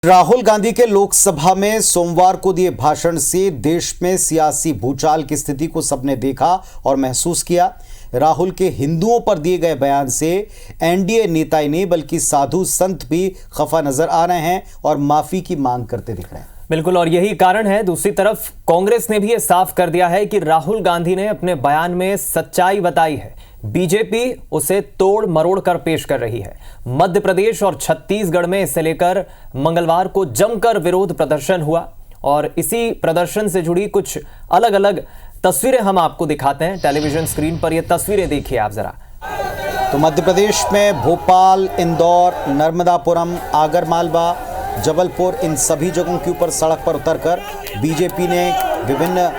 राहुल गांधी के लोकसभा में सोमवार को दिए भाषण से देश में सियासी भूचाल की स्थिति को सबने देखा और महसूस किया। राहुल के हिंदुओं पर दिए गए बयान से एनडीए नेता ही नहीं बल्कि साधु संत भी खफा नजर आ रहे हैं और माफी की मांग करते दिख रहे हैं। बिल्कुल, और यही कारण है। दूसरी तरफ कांग्रेस ने भी ये साफ कर दिया है कि राहुल गांधी ने अपने बयान में सच्चाई बताई है। बीजेपी उसे तोड़ मरोड़ कर पेश कर रही है। मध्य प्रदेश और छत्तीसगढ़ में इसे लेकर मंगलवार को जमकर विरोध प्रदर्शन हुआ और इसी प्रदर्शन से जुड़ी कुछ अलग अलग तस्वीरें हम आपको दिखाते हैं। टेलीविजन स्क्रीन पर ये तस्वीरें देखिए आप जरा। तो मध्य प्रदेश में भोपाल, इंदौर, नर्मदापुरम, आगरमालवा, जबलपुर, इन सभी जगहों के ऊपर सड़क पर उतरकर बीजेपी ने विभिन्न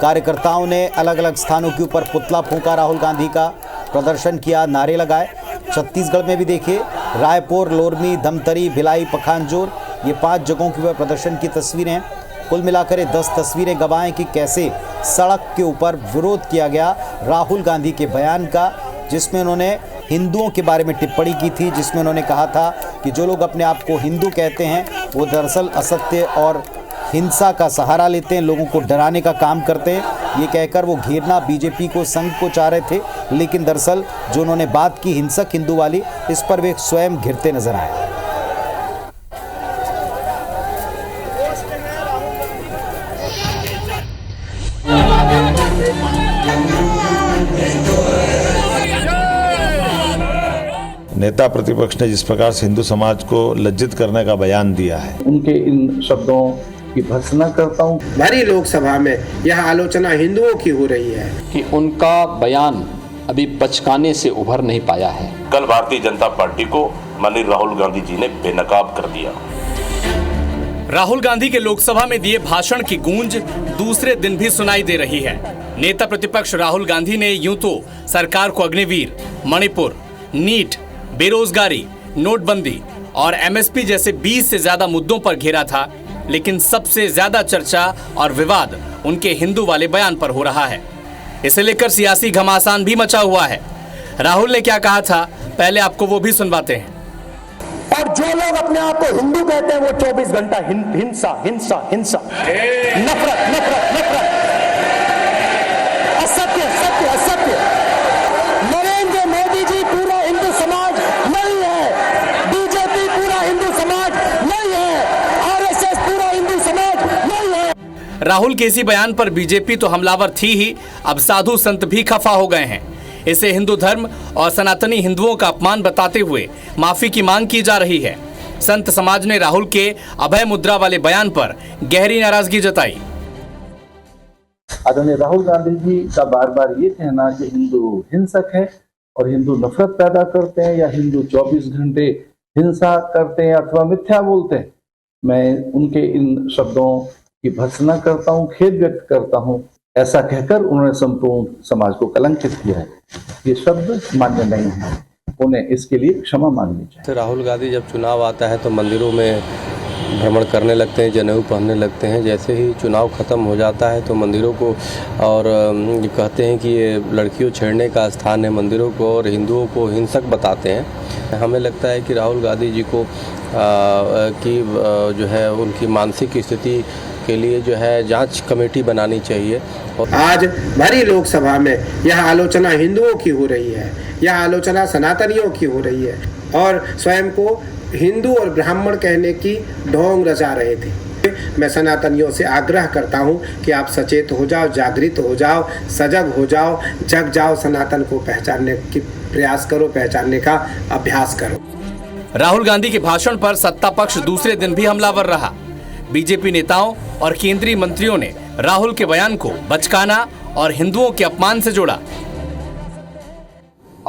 कार्यकर्ताओं ने अलग अलग स्थानों के ऊपर पुतला फूंका, राहुल गांधी का प्रदर्शन किया, नारे लगाए। छत्तीसगढ़ में भी देखिए रायपुर, लोरमी, धमतरी, भिलाई, पखानजोर, ये 5 जगहों के ऊपर प्रदर्शन की तस्वीरें हैं। कुल मिलाकर 10 तस्वीरें गवाएं कि कैसे सड़क के ऊपर विरोध किया गया राहुल गांधी के बयान का, जिसमें उन्होंने हिंदुओं के बारे में टिप्पणी की थी, जिसमें उन्होंने कहा था कि जो लोग अपने आप को हिंदू कहते हैं वो दरअसल असत्य और हिंसा का सहारा लेते हैं, लोगों को डराने का काम करते हैं। ये कहकर वो घेरना बीजेपी को, संघ को चाह रहे थे, लेकिन दरअसल जो उन्होंने बात की हिंसक हिंदू वाली, इस पर वे स्वयं घिरते नजर आए। नेता प्रतिपक्ष ने जिस प्रकार से हिंदू समाज को लज्जित करने का बयान दिया है, उनके इन शब्दों की भर्त्सना करता हूँ। भरी लोकसभा में यह आलोचना हिंदुओं की हो रही है कि उनका बयान अभी बचकाने से उभर नहीं पाया है। कल भारतीय जनता पार्टी को माननीय राहुल गांधी जी ने बेनकाब कर दिया। राहुल गांधी के लोकसभा में दिए भाषण की गूंज दूसरे दिन भी सुनाई दे रही है। नेता प्रतिपक्ष राहुल गांधी ने यूं तो सरकार को अग्निवीर, मणिपुर, नीट, बेरोजगारी, नोटबंदी और एमएसपी जैसे 20 से ज्यादा मुद्दों पर घेरा था, लेकिन सबसे ज्यादा चर्चा और विवाद उनके हिंदू वाले बयान पर हो रहा है। इसे लेकर सियासी घमासान भी मचा हुआ है। राहुल ने क्या कहा था, पहले आपको वो भी सुनवाते हैं। और जो लोग अपने आप को हिंदू कहते हैं वो 24 घंटा हिंसा हिंसा हिंसा, नफरत नफरत नफरत, असत्य सत्य असत्य। नरेंद्र मोदी जी पूरा हिंदू समाज नहीं है, बीजेपी पूरा हिंदू समाज नहीं है, आरएसएस पूरा हिंदू समाज नहीं है। राहुल के इसी बयान पर बीजेपी तो हमलावर थी ही, अब साधु संत भी खफा हो गए हैं। इसे हिंदू धर्म और सनातनी हिंदुओं का अपमान बताते हुए माफी की मांग की जा रही है। संत समाज ने राहुल के अभय मुद्रा वाले बयान पर गहरी नाराजगी जताई। आदरणीय राहुल गांधी जी का बार बार ये कहना कि हिंदू हिंसक है और हिंदू नफरत पैदा करते हैं या हिंदू 24 घंटे हिंसा करते हैं अथवा मिथ्या बोलते हैं, मैं उनके इन शब्दों की भर्त्सना करता हूँ, खेद व्यक्त करता हूँ। ऐसा कहकर उन्होंने संपूर्ण समाज को कलंकित किया है। ये शब्द मान्य नहीं है, उन्हें इसके लिए क्षमा मांगनी चाहिए। राहुल गांधी जब चुनाव आता है तो मंदिरों में भ्रमण करने लगते हैं, जनेऊ पहनने लगते हैं। जैसे ही चुनाव ख़त्म हो जाता है तो मंदिरों को और कहते हैं कि ये लड़कियों छेड़ने का स्थान है मंदिरों को, और हिंदुओं को हिंसक बताते हैं। हमें लगता है कि राहुल गांधी जी को जो है उनकी मानसिक स्थिति के लिए जो है जांच कमेटी बनानी चाहिए। आज भरी लोकसभा में यह आलोचना हिंदुओं की हो रही है, यह आलोचना सनातनियों की हो रही है और स्वयं को हिंदू और ब्राह्मण कहने की ढोंग रचा रहे थे। मैं सनातनियों से आग्रह करता हूं कि आप सचेत हो जाओ, जागृत हो जाओ, सजग हो जाओ, जग जाओ, सनातन को पहचानने की प्रयास करो, पहचानने का अभ्यास करो। राहुल गांधी के भाषण पर सत्ता पक्ष दूसरे दिन भी हमलावर रहा। बीजेपी नेताओं और केंद्रीय मंत्रियों ने राहुल के बयान को बचकाना और हिंदुओं के अपमान से जोड़ा।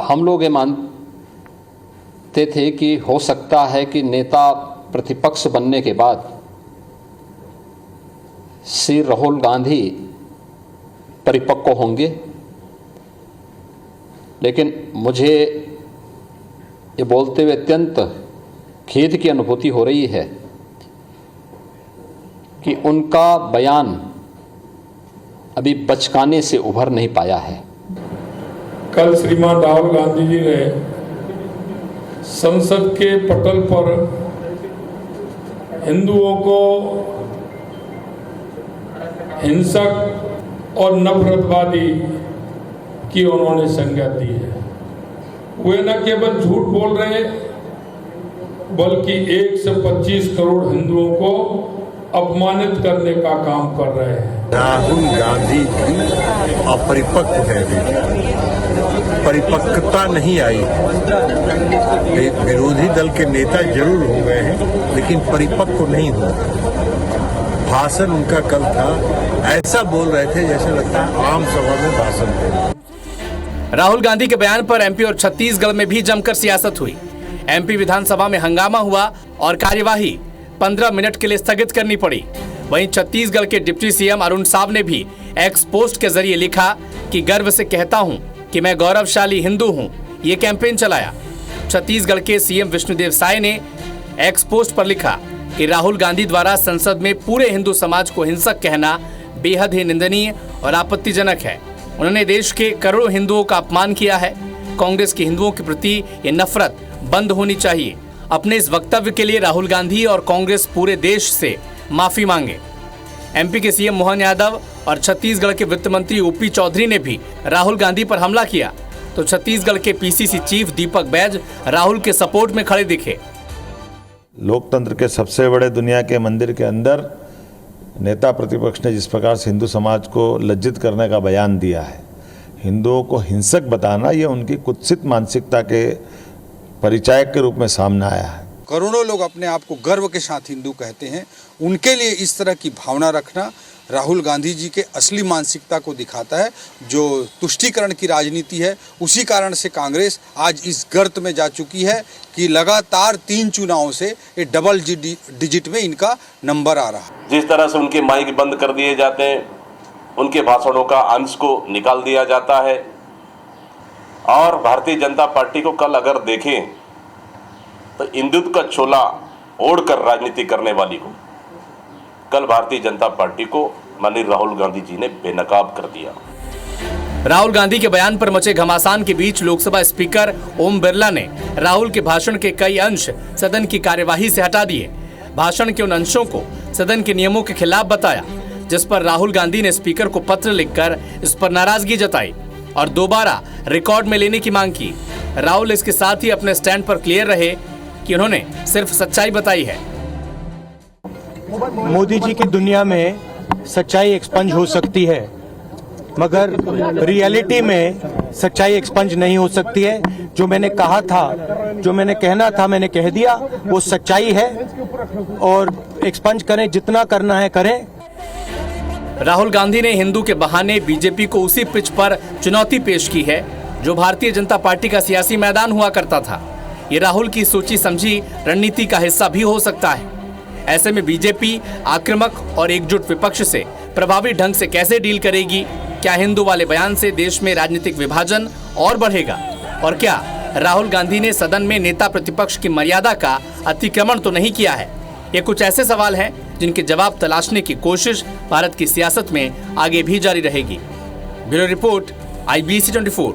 हम लोग ये मानते थे कि हो सकता है कि नेता प्रतिपक्ष बनने के बाद श्री राहुल गांधी परिपक्व होंगे, लेकिन मुझे ये बोलते हुए अत्यंत खेद की अनुभूति हो रही है कि उनका बयान अभी बचकाने से उभर नहीं पाया है। कल श्रीमान राहुल गांधी जी ने संसद के पटल पर हिंदुओं को हिंसक और नफरतवादी की उन्होंने संज्ञा दी है। वे न केवल झूठ बोल रहे बल्कि 1 से 25 करोड़ हिंदुओं को अपमानित करने का काम कर रहे हैं। राहुल गांधी अपरिपक्व है, परिपक्वता नहीं आई। विरोधी दल के नेता जरूर हो गए हैं लेकिन परिपक्व नहीं हुए। भाषण उनका कल था, ऐसा बोल रहे थे जैसे लगता है आम सभा में भाषण थे। राहुल गांधी के बयान पर एमपी और छत्तीसगढ़ में भी जमकर सियासत हुई। एमपी विधानसभा में हंगामा हुआ और कार्यवाही 15 मिनट के लिए स्थगित करनी पड़ी। वहीं छत्तीसगढ़ के डिप्टी सीएम अरुण साव ने भी एक्स पोस्ट के जरिए लिखा कि गर्व से कहता हूं कि मैं गौरवशाली हिंदू हूं, ये कैंपेन चलाया। छत्तीसगढ़ के सीएम विष्णुदेव साय ने एक्स पोस्ट पर लिखा कि राहुल गांधी द्वारा संसद में पूरे हिंदू समाज को हिंसक कहना बेहद ही निंदनीय और आपत्तिजनक है। उन्होंने देश के करोड़ों हिंदुओं का अपमान किया है। कांग्रेस के हिंदुओं के प्रति ये नफरत बंद होनी चाहिए। अपने इस वक्तव्य के लिए राहुल गांधी और कांग्रेस पूरे देश से माफी मांगे। एमपी के सीएम मोहन यादव और छत्तीसगढ़ के वित्त मंत्री ओपी चौधरी ने भी राहुल गांधी पर हमला किया, तो छत्तीसगढ़ के पीसीसी चीफ दीपक बैज राहुल के सपोर्ट में खड़े दिखे। लोकतंत्र के सबसे बड़े दुनिया के मंदिर के अंदर नेता प्रतिपक्ष ने जिस प्रकार से हिंदू समाज को लज्जित करने का बयान दिया है, हिंदुओं को हिंसक बताना, ये उनकी कुत्सित मानसिकता के परिचायक के रूप में सामने आया है। करोड़ों लोग अपने आप को गर्व के साथ हिंदू कहते हैं, उनके लिए इस तरह की भावना रखना राहुल गांधी जी के असली मानसिकता को दिखाता है, जो तुष्टीकरण की राजनीति है। उसी कारण से कांग्रेस आज इस गर्त में जा चुकी है कि लगातार 3 चुनावों से ये डबल डिजिट में इनका नंबर आ रहा है। जिस तरह से उनके माइक बंद कर दिए जाते हैं, उनके भाषणों का अंश को निकाल दिया जाता है, और भारतीय जनता पार्टी को कल अगर देखें तो हिंदुत्व का छोला ओढ़कर राजनीति करने वाली को कल भारतीय जनता पार्टी को माननीय राहुल गांधी जी ने बेनकाब कर दिया। राहुल गांधी के बयान पर मचे घमासान के बीच लोकसभा स्पीकर ओम बिरला ने राहुल के भाषण के कई अंश सदन की कार्यवाही से हटा दिए। भाषण के उन अंशों को सदन के नियमों के खिलाफ बताया, जिस पर राहुल गांधी ने स्पीकर को पत्र लिखकर इस पर नाराजगी जताई और दोबारा रिकॉर्ड में लेने की मांग की। राहुल इसके साथ ही अपने स्टैंड पर क्लियर रहे कि उन्होंने सिर्फ सच्चाई बताई है। मोदी जी की दुनिया में सच्चाई एक्सपंज हो सकती है, मगर रियलिटी में सच्चाई एक्सपंज नहीं हो सकती है। जो मैंने कहा था, जो मैंने कहना था, मैंने कह दिया, वो सच्चाई है। और एक्सपंज करें, जितना करना है करें। राहुल गांधी ने हिंदू के बहाने बीजेपी को उसी पिच पर चुनौती पेश की है जो भारतीय जनता पार्टी का सियासी मैदान हुआ करता था। ये राहुल की सोची समझी रणनीति का हिस्सा भी हो सकता है। ऐसे में बीजेपी आक्रामक और एकजुट विपक्ष से प्रभावी ढंग से कैसे डील करेगी? क्या हिंदू वाले बयान से देश में राजनीतिक विभाजन और बढ़ेगा? और क्या राहुल गांधी ने सदन में नेता प्रतिपक्ष की मर्यादा का अतिक्रमण तो नहीं किया है? ये कुछ ऐसे सवाल हैं जिनके जवाब तलाशने की कोशिश भारत की सियासत में आगे भी जारी रहेगी। Bureau report, IBC 24।